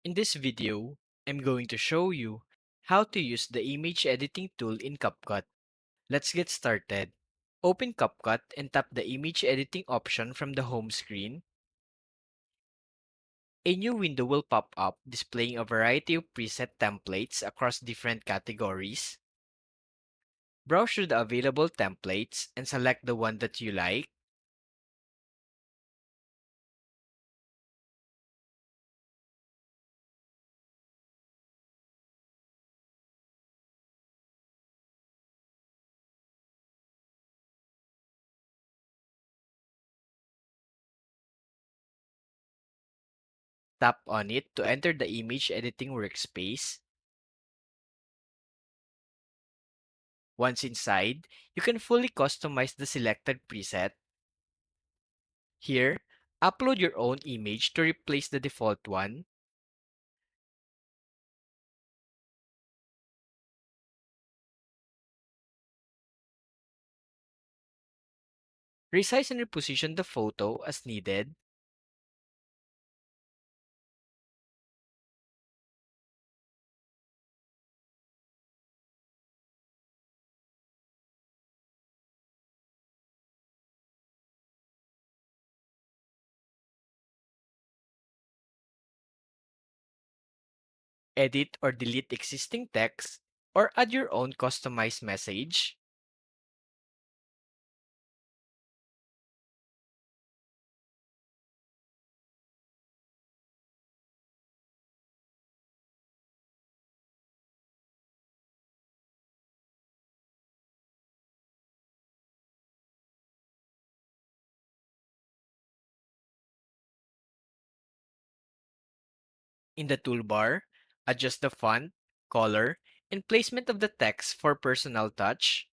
In this video, I'm going to show you how to use the image editing tool in CapCut. Let's get started. Open CapCut and tap the image editing option from the home screen. A new window will pop up displaying a variety of preset templates across different categories. Browse through the available templates and select the one that you like. Tap on it to enter the image editing workspace. Once inside, you can fully customize the selected preset. Here, upload your own image to replace the default one. Resize and reposition the photo as needed. Edit or delete existing text, or add your own customized message. In the toolbar, adjust the font, color, and placement of the text for personal touch.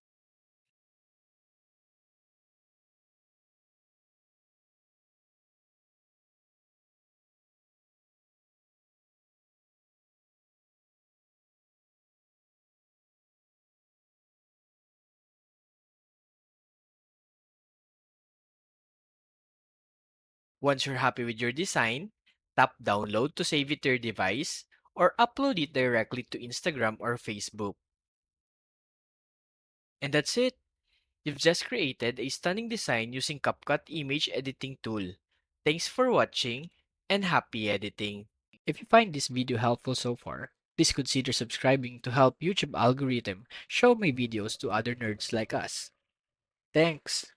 Once you're happy with your design, tap download to save it to your device or upload it directly to Instagram or Facebook. And that's it. You've just created a stunning design using CapCut image editing tool. Thanks for watching and happy editing. If you find this video helpful so far, please consider subscribing to help YouTube algorithm show my videos to other nerds like us. Thanks!